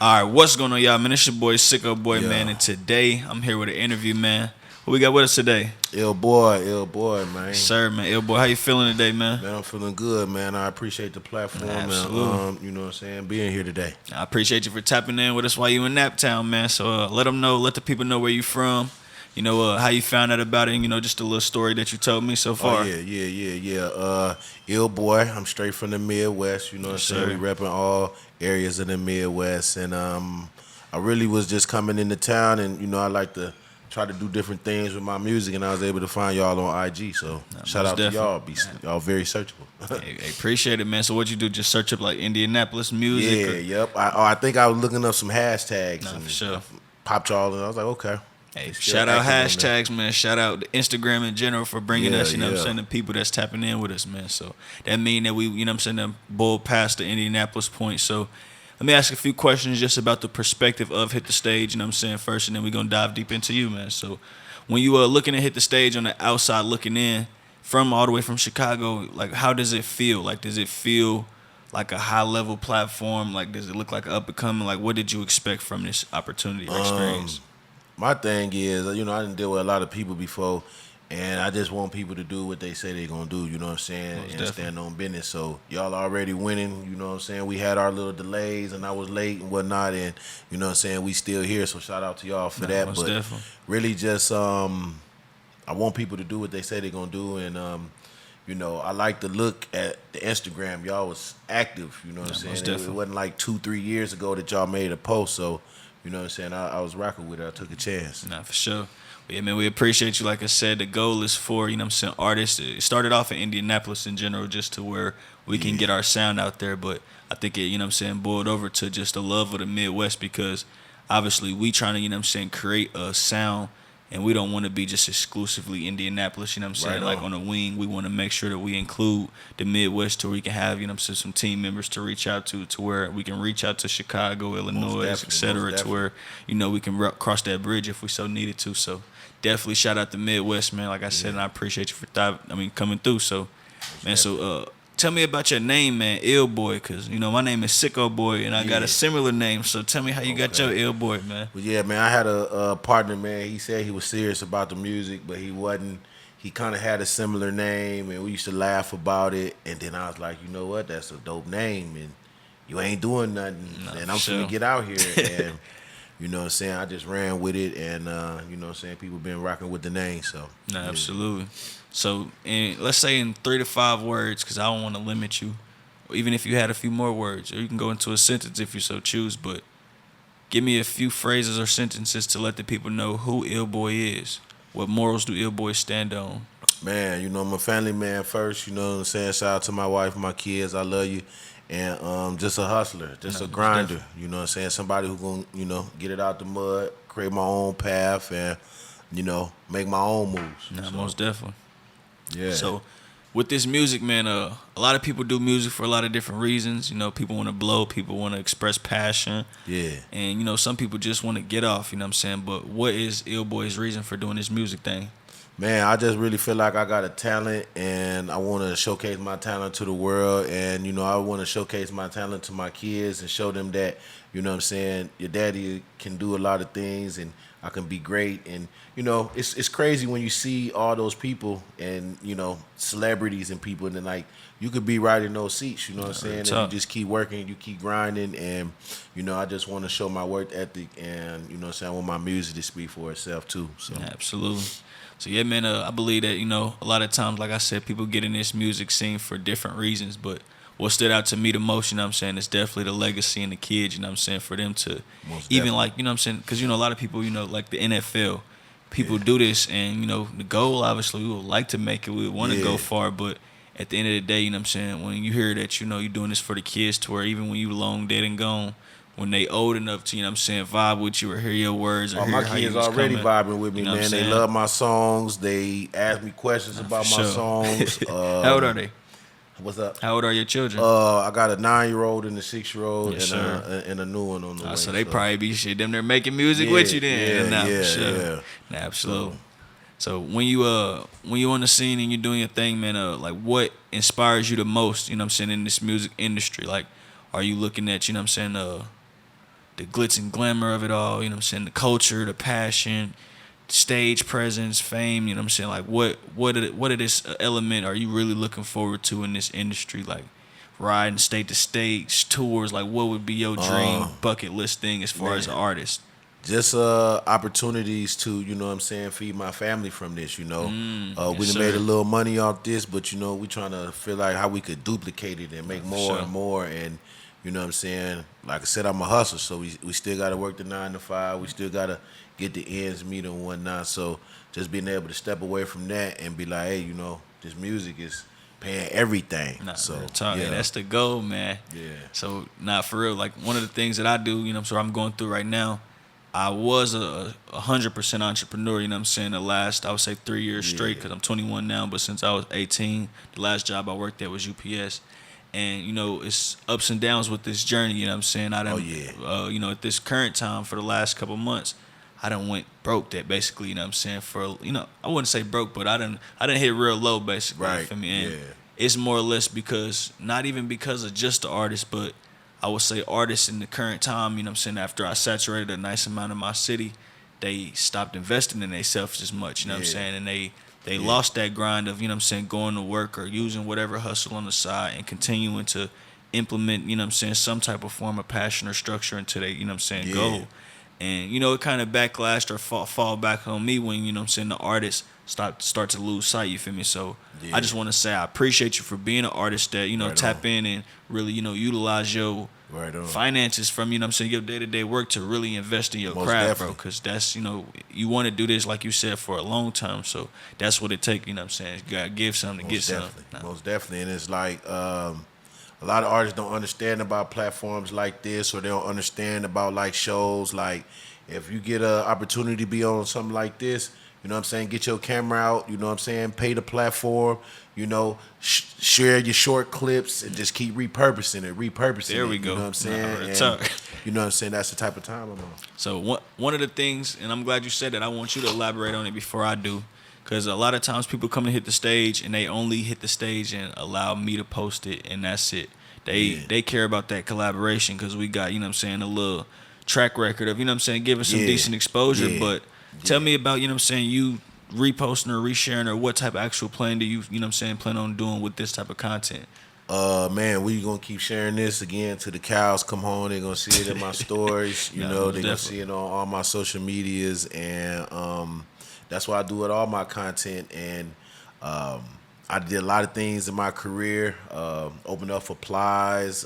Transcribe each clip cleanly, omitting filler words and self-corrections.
All right, what's going on, y'all, man? It's your boy, Sicko Boy, Yeah. man, and today I'm here with an interview, man. Who we got with us today? Ill boy, man. Sir, man, Ill Boy, how you feeling today, man? Man, I'm feeling good, man. I appreciate the platform Absolutely. and you know what I'm saying, being here today. I appreciate you for tapping in with us while you in Naptown, man. So let them know, let the people know where you from. How you found out about it, and just a little story that you told me so far. Oh yeah. Ill boy, I'm straight from the Midwest, you know what I'm Yes, saying? sir. We repping all areas of the Midwest and I really was just coming into town and I like to try to do different things with my music and I was able to find y'all on IG. So shout most out to y'all. definitely. Y'all very searchable. Hey, appreciate it, man. So what you do? Just search up like Indianapolis music? Yeah, Or, yep. I think I was looking up some hashtags Nah, and for sure. I popped y'all and I was like, okay. Hey, They still shout out active on there. hashtags, man. Shout out to Instagram in general for bringing Yeah, us, what I'm yeah. saying, the people that's tapping in with us, man. So that mean that we, what I'm saying, that bull past the Indianapolis point. So let me ask a few questions just about the perspective of Hit the Stage, what I'm saying, first, and then we're going to dive deep into you, man. So when you are looking to Hit the Stage on the outside looking in, from all the way from Chicago, like, how does it feel? Like, does it feel like a high-level platform? Like, does it look like up-and-coming? Like, what did you expect from this opportunity or experience? My thing is, I didn't deal with a lot of people before, and I just want people to do what they say they're gonna do. You know what I'm saying, Most and definitely. stand on business. So y'all already winning. You know what I'm saying. We had our little delays, and I was late and whatnot, and you know what I'm saying. We still here. So shout out to y'all for that. Most But definitely. really, just I want people to do what they say they're gonna do, and I like to look at the Instagram. Y'all was active. You know what I'm most saying. It definitely. wasn't like 2-3 years ago that y'all made a post. So. You know what I'm saying? I was rocking with it. I took a chance. Nah, for sure. But yeah, man, we appreciate you. Like I said, the goal is for, what I'm saying, artists. It started off in Indianapolis in general, just to where we can get our sound out there. But I think it, what I'm saying, boiled over to just the love of the Midwest because obviously we trying to, what I'm saying, create a sound and we don't want to be just exclusively Indianapolis, what I'm saying, Right like on. on a wing. We want to make sure that we include the Midwest to where we can have, what I'm saying, some team members to reach out to where we can reach out to Chicago, Illinois, definitely, et cetera, most to definitely. where, we can cross that bridge if we so needed to. So definitely shout out the Midwest, man. Like I said, and I appreciate you for coming through. So, man, tell me about your name, man, Ill Boy, because, my name is Sicko Boy, and I got Yeah. a similar name. So tell me how you got your Okay. Ill Boy, man. But yeah, man, I had a partner, man. He said he was serious about the music, but he wasn't. He kind of had a similar name, and we used to laugh about it. And then I was like, you know what? That's a dope name, and you ain't doing nothing. Nah, and I'm for finna sure. get out here, and you know what I'm saying. I just ran with it, and you know what I'm saying. People been rocking with the name, so No, yeah. absolutely. So, let's say in 3 to 5 words, because I don't want to limit you. Or even if you had a few more words, or you can go into a sentence if you so choose. But give me a few phrases or sentences to let the people know who Ill Boy is. What morals do Ill Boy stand on? Man, I'm a family man first, you know what I'm saying? Shout out to my wife, my kids, I love you. And just a hustler, just No, a most grinder, definitely. you know what I'm saying? Somebody who gonna, get it out the mud, create my own path and, make my own moves. No, So, most definitely. yeah. So, with this music, man, a lot of people do music for a lot of different reasons. People want to blow, people want to express passion, Yeah. and some people just want to get off. You know what I'm saying? But what is Ill Boy's reason for doing this music thing? Man, I just really feel like I got a talent and I want to showcase my talent to the world. And, I want to showcase my talent to my kids and show them that, you know what I'm saying, your daddy can do a lot of things and I can be great. And, it's crazy when you see all those people and, celebrities and people and then like, you could be right in those seats, you know what I'm saying? And you Tough. just keep working, you keep grinding. And, I just want to show my work ethic and, you know what I'm saying, I want my music to speak for itself too. So. Absolutely. So yeah, man, I believe that a lot of times, like I said, people get in this music scene for different reasons. But what stood out to me the most, you know what I'm saying, is definitely the legacy and the kids. You know what I'm saying, for them to Most even definitely. like, you know what I'm saying, because a lot of people, like the NFL, people Yeah. do this, and the goal, obviously, we would like to make it, we would want to go Yeah. far, but at the end of the day, you know what I'm saying, when you hear that, you're doing this for the kids, to where even when you long dead and gone, when they old enough to, you know what I'm saying, vibe with you or hear your words or Oh, hear my how you kids was already coming. vibing with me, You know what I'm man. They saying? love my songs. They ask me questions For about my sure. songs. How old are they? What's up? How old are your children? I got a 9-year-old and a 6-year-old Yes, and sir. and a new one on the way. So they probably be shit. Them they're making music yeah, with you then. yeah, Nah, for yeah, sure. yeah. Nah, So absolutely. So when you on the scene and you're doing your thing, man, like what inspires you the most, you know what I'm saying, in this music industry? Like, are you looking at, you know what I'm saying, the glitz and glamour of it all, you know what I'm saying, the culture, the passion, stage presence, fame, you know what I'm saying? Like what of this element are you really looking forward to in this industry? Like riding state to state, tours, like what would be your dream bucket list thing as far as an artist? Just opportunities to, you know what I'm saying, feed my family from this, you know. We yes, done made sir. a little money off this, but, you know, we trying to feel like how we could duplicate it and make more sure. and more. And, you know what I'm saying, like I said, I'm a hustler, so we still got to work the 9 to 5. We still got to get the ends meet and whatnot. So just being able to step away from that and be like, hey, you know, this music is paying everything. Nah, So, real talk. yeah. Hey, that's the goal, man. Yeah. So, for real, like one of the things that I do, you know, so I'm going through right now. I was a 100% entrepreneur, you know what I'm saying, the last, I would say 3 years straight, because I'm 21 now, but since I was 18, the last job I worked at was UPS. And, you know, it's ups and downs with this journey, you know what I'm saying? I done, you know, at this current time for the last couple months, I done went broke that basically, you know what I'm saying, for, you know, I wouldn't say broke, but I done hit real low basically, you feel me? And it's more or less because, not even because of just the artist, but I would say artists in the current time, you know what I'm saying, after I saturated a nice amount of my city, they stopped investing in themselves as much, you know what I'm saying? And they lost that grind of, you know what I'm saying, going to work or using whatever hustle on the side and continuing to implement, you know what I'm saying, some type of form of passion or structure into their, you know what I'm saying, goal. And, you know, it kind of backlashed or fall back on me when, you know what I'm saying, the artists start to lose sight, you feel me? So I just want to say I appreciate you for being an artist that, you know, tap in and really, you know, utilize your finances from, you know what I'm saying, your day-to-day work to really invest in your craft, bro. Because that's, you know, you want to do this, like you said, for a long time. So that's what it takes, you know what I'm saying? You got to give something to get something. Most definitely. And it's like a lot of artists don't understand about platforms like this, or they don't understand about like shows. Like if you get an opportunity to be on something like this, you know what I'm saying, get your camera out, you know what I'm saying, pay the platform, you know, share your short clips and just keep repurposing it. There we go. You know what I'm saying? You know what I'm saying? That's the type of time I'm on. So one of the things, and I'm glad you said that, I want you to elaborate on it before I do, because a lot of times people come to hit the stage and they only hit the stage and allow me to post it, and that's it. They care about that collaboration because we got, you know what I'm saying, a little track record of, you know what I'm saying, giving some decent exposure, but tell me about, you know what I'm saying, you reposting or resharing, or what type of actual plan do you know what I'm saying, plan on doing with this type of content? Man, we gonna keep sharing this again till the cows come home. They're gonna see it in my stories. You know, they're gonna see it on all my social medias, and that's why I do it all my content. And I did a lot of things in my career. Opened up for Plies,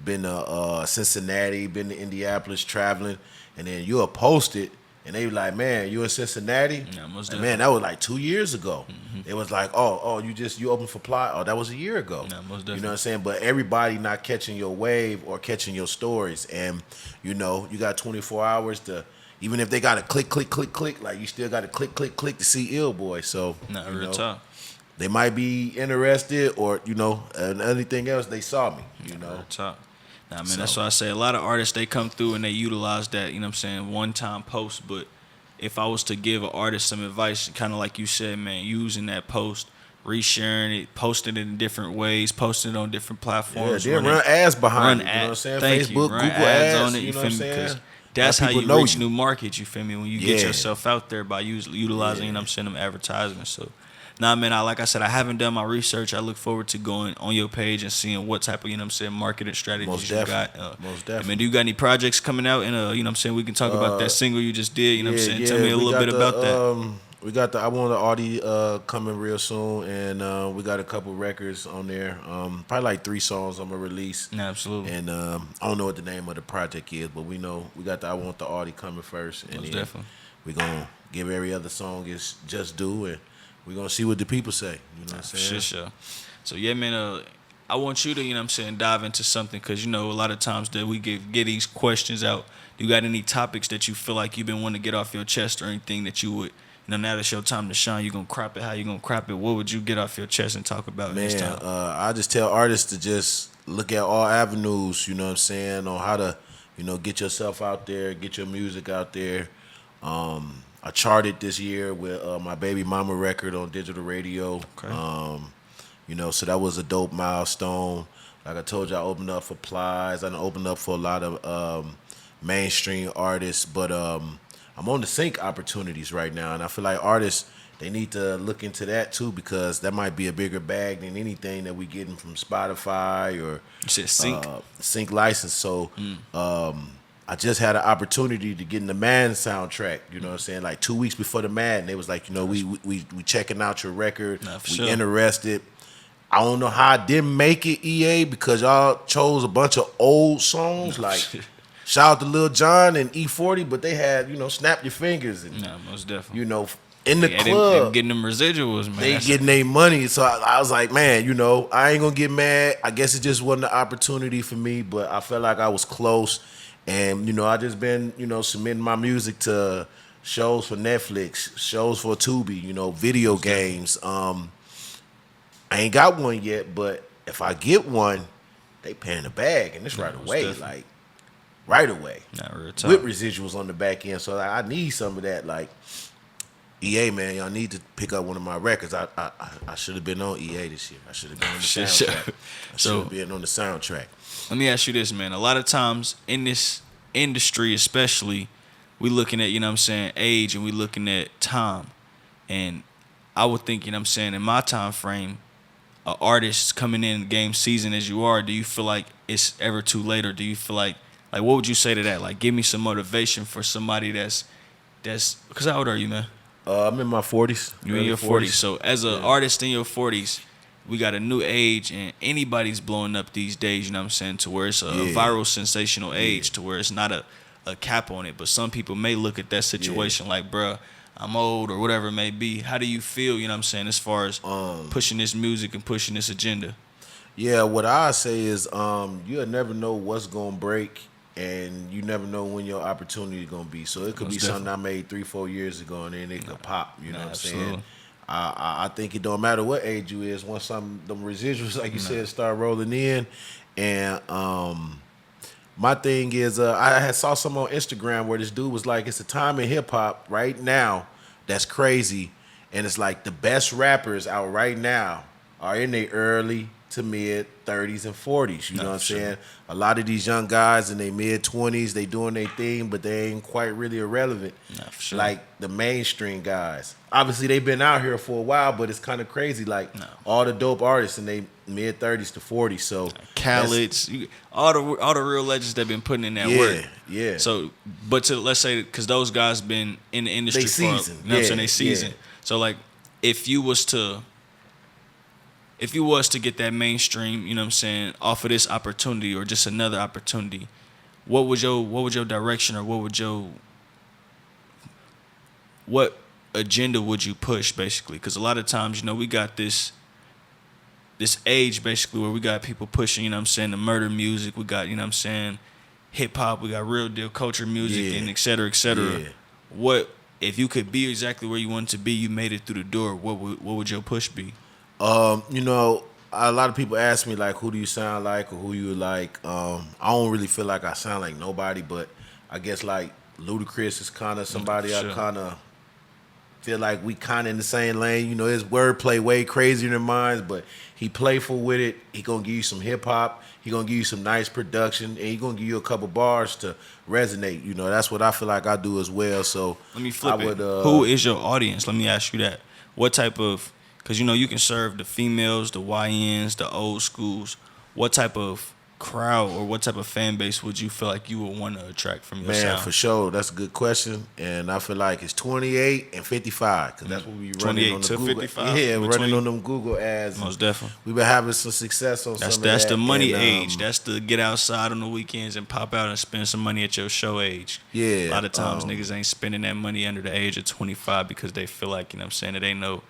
been to Cincinnati, been to Indianapolis traveling, and then you'll post it. And they be like, man, you in Cincinnati? Yeah, most And man, that was like 2 years ago. It was like, oh, you opened for Ply? Oh, that was a year ago. Yeah, most you definitely. know what I'm saying? But everybody not catching your wave or catching your stories. And, you know, you got 24 hours to, even if they got to click, like you still got to click to see Ill Boy. So, Real talk. They might be interested, or, you know, and anything else, they saw me, you know. Real talk. Nah, man, that's why I say a lot of artists, they come through and they utilize that, you know what I'm saying, one-time post. But if I was to give an artist some advice, kind of like you said, man, using that post, resharing it, posting it in different ways, posting it on different platforms. Yeah, run ads behind it, you know what I'm saying? Thank Facebook, you. Run Google ads ads, on it, you know feel what I'm me? Because saying? that's how you reach new markets, you feel me? When you get yourself out there by utilizing, you know what I'm saying, them advertisements. So, nah, man, like I said, I haven't done my research. I look forward to going on your page and seeing what type of, you know what I'm saying, marketing strategies you got. Most definitely. Man, do you got any projects coming out? And, you know what I'm saying, we can talk about that single you just did. You know what I'm saying? Tell me a little bit about that. We got the I Want An Audi coming real soon, and we got a couple records on there. Probably like 3 songs I'm going to release. Absolutely. And I don't know what the name of the project is, but we know we got the I Want the Audi coming first. And Most then definitely. we're going to give every other song its just due, and we're going to see what the people say. You know what I'm saying? Sure. So, yeah, man, I want you to, you know what I'm saying, dive into something, because, you know, a lot of times that we get these questions out. Do you got any topics that you feel like you've been wanting to get off your chest, or anything that you would, you know, now that's your time to shine, you're going to crop it? How you going to crop it? What would you get off your chest and talk about this time? I just tell artists to just look at all avenues, you know what I'm saying, on how to, you know, get yourself out there, get your music out there. I charted this year with my Baby Mama record on digital radio. Okay. You know, so that was a dope milestone. Like I told you, I opened up for Plies. I opened up for a lot of mainstream artists, but I'm on the sync opportunities right now, and I feel like artists, they need to look into that too, because that might be a bigger bag than anything that we getting from Spotify or You said sync. sync license. So I just had an opportunity to get in the Man soundtrack. You know what I'm saying? Like 2 weeks before the Man, they was like, we checking out your record. Nah, for We sure. interested. I don't know how I didn't make it, EA, because y'all chose a bunch of old songs. Like, shout out to Lil Jon and E40, but they had, Snap Your Fingers and, Nah, most definitely. in the Yeah, club. them getting them residuals, man. They That's getting their money. So I was like, man, I ain't going to get mad. I guess it just wasn't an opportunity for me, but I felt like I was close. And, I just been, submitting my music to shows for Netflix, shows for Tubi, video games. I ain't got one yet, but if I get one, they paying the bag, and it's right most away, definitely. like right away. not real talk. With residuals on the back end, so I need some of that. Like EA, man, y'all need to pick up one of my records. I should have been on EA this year. I should have been on the Shit, soundtrack. shit. I should So- have been on the soundtrack. Let me ask you this, man. A lot of times in this industry, especially, we looking at, age, and we looking at time. And I would think, in my time frame, an artist coming in game season as you are, do you feel like it's ever too late, or do you feel like what would you say to that? Like, give me some motivation for somebody that's because how old are you, man? I'm in my 40s. You in early your 40s. So as an artist in your 40s, we got a new age, and anybody's blowing up these days, to where it's a viral, sensational age, to where it's not a cap on it. But some people may look at that situation like, bruh, I'm old, or whatever it may be. How do you feel, as far as pushing this music and pushing this agenda? Yeah, what I say is you'll never know what's going to break, and you never know when your opportunity is going to be. So it could Most be something I made 3-4 years ago, and then it could pop. You know what I'm absolutely. saying? I think it don't matter what age you is. Once them residuals, like you said, start rolling in, and my thing is, I had saw some on Instagram where this dude was like, it's a time in hip hop right now that's crazy, and it's like the best rappers out right now are in their early to mid 30s and 40s. You know what I'm saying? A lot of these young guys in their mid 20s, they doing their thing, but they ain't quite really irrelevant. For sure. Like the mainstream guys. Obviously, they've been out here for a while, but it's kind of crazy. Like all the dope artists in their mid 30s to 40s. So Khaled's, all the real legends that been putting in that work. Yeah. So, but let's say, because those guys been in the industry They for, seasoned. you know what I'm saying? They seasoned. Yeah. So like, if you was to get that mainstream, off of this opportunity or just another opportunity, what would your direction, or what agenda would you push, basically? Because a lot of times, we got this age basically where we got people pushing, the murder music. We got, hip hop. We got real deal culture music, and et cetera, et cetera. Yeah. What if you could be exactly where you wanted to be? You made it through the door. What would your push be? A lot of people ask me, like, who do you sound like, or who you like. I don't really feel like I sound like nobody, but I guess like Ludacris is kind of somebody Sure. I kind of feel like we kind of in the same lane. His wordplay way crazier than mine, but he playful with it. He gonna give you some hip hop. He gonna give you some nice production, and he gonna give you a couple bars to resonate. That's what I feel like I do as well. So Let me flip I would, it. Who is your audience? Let me ask you that. What type of, because you can serve the females, the YNs, the old schools. What type of crowd or what type of fan base would you feel like you would want to attract from your Man, sound? for sure. That's a good question. And I feel like it's 28 and 55, because that's what we running 28 on the to Google. 55 Yeah, between? running on them Google ads. Most definitely. We've been having some success on some of that. That's the money and, age. That's the get outside on the weekends and pop out and spend some money at your show age. Yeah, A lot of times niggas ain't spending that money under the age of 25 because they feel like, it ain't no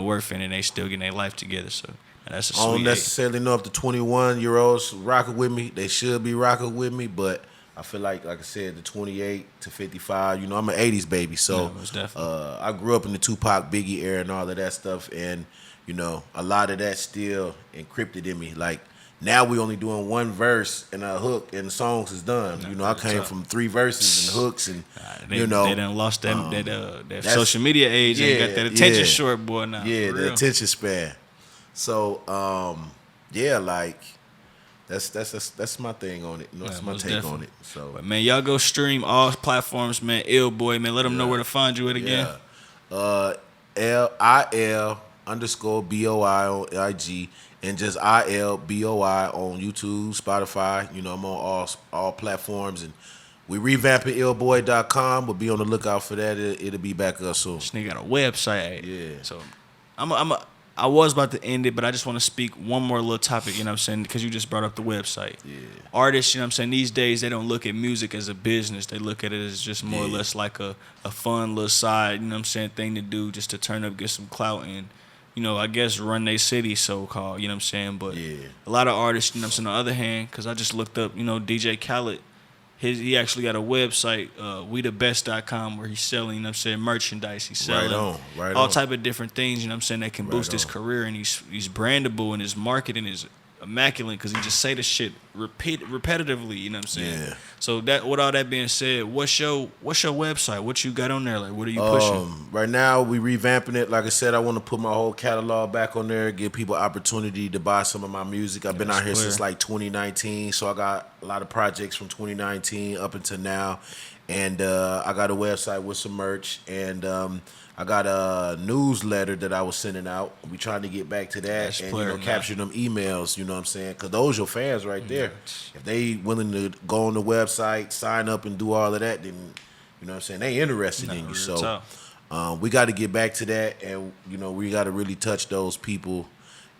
worth in it, and they still getting their life together. So that's a I don't sweet age. necessarily know if the 21-year-olds rocking with me. They should be rocking with me, but I feel like I said, the 28 to 55, I'm an 80s baby. So Yeah, most definitely. I grew up in the Tupac, Biggie era and all of that stuff. And, a lot of that still encrypted in me. Like, now we only doing one verse and a hook and the songs is done. I came from 3 verses and hooks and, They done lost that social media age and got that attention short, boy, now. Yeah, for the real. attention span. So, like, that's my thing on it. You know, that's Yeah, my most take definitely. on it. So But man, y'all go stream all platforms, man. Ill Boy, man. Let them know where to find you at again. yeah, LIL_BOI on IG and just ILBOI on YouTube, Spotify. You know, I'm on all platforms, and we revamping illboy.com. We'll be on the lookout for that. It'll be back up soon. This nigga got a website. Yeah. So I was about to end it, but I just want to speak one more little topic, you know what I'm saying? Because you just brought up the website. Yeah. Artists, you know what I'm saying, these days they don't look at music as a business. They look at it as just more or Yeah. less like a fun little side, you know what I'm saying, thing to do just to turn up, get some clout and, you know, I guess run their city so-called, you know what I'm saying? But Yeah. a lot of artists, you know what I'm saying, on the other hand, because I just looked up, you know, DJ Khaled, he actually got a website, WeTheBest.com, where he's selling, you know what I'm saying, merchandise. He's selling Right all on. type of different things, you know what I'm saying, that can boost his on. career, and he's brandable, and his marketing is immaculate because he just say the shit repetitively, you know what I'm saying? Yeah. So that, with all that being said, what's your website? What you got on there? Like, what are you pushing? Right now, we revamping it. Like I said, I want to put my whole catalog back on there, give people opportunity to buy some of my music. I've been out here since like 2019, so I got a lot of projects from 2019 up until now. And I got a website with some merch, and I got a newsletter that I was sending out. We trying to get back to that That's and player, man. capture them emails. You know what I'm saying? Because those your fans right there. If they willing to go on the website, sign up, and do all of that, then you know what I'm saying, they interested in you. real So tough. we got to get back to that, and you know we got to really touch those people.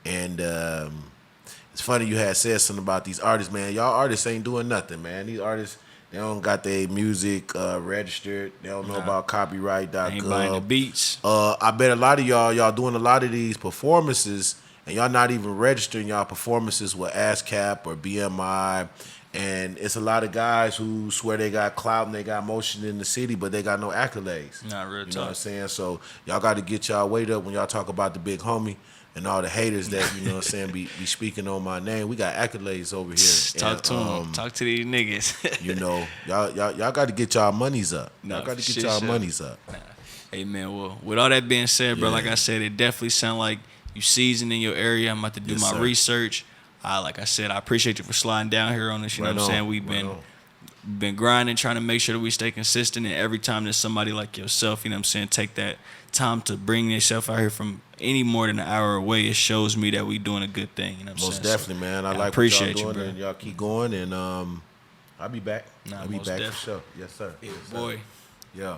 And it's funny you had said something about these artists, man. Y'all artists ain't doing nothing, man. These artists, they don't got their music registered. They don't know about copyright.gov. Ain't buying the beats. I bet a lot of y'all doing a lot of these performances, and y'all not even registering y'all performances with ASCAP or BMI. And it's a lot of guys who swear they got clout and they got motion in the city, but they got no accolades. Not real You know tough. what I'm saying? So y'all got to get y'all weight up when y'all talk about the big homie and all the haters that, you know what I'm saying, be speaking on my name. We got accolades over here. Talk to them. Talk to these niggas. You know, y'all got to get y'all monies up. No, Y'all got to for get sure, y'all sure. monies up. Hey, man, well, with all that being said, bro, Yeah. like I said, it definitely sound like you seasoned in your area. I'm about to do Yes, my sir. research. Like I said, I appreciate you for sliding down here on this. You know Right what I'm on, saying? We've right on. been grinding, trying to make sure that we stay consistent. And every time there's somebody like yourself, you know what I'm saying, take that time to bring yourself out here from any more than an hour away, it shows me that we doing a good thing. You know what I'm Most saying? definitely, man. I yeah, like appreciate what y'all you, doing, bro. and y'all keep going. And I'll be back. Nah, I'll be most back definitely. for sure. Yes, sir. Yeah, Yes, sir. boy. Yeah.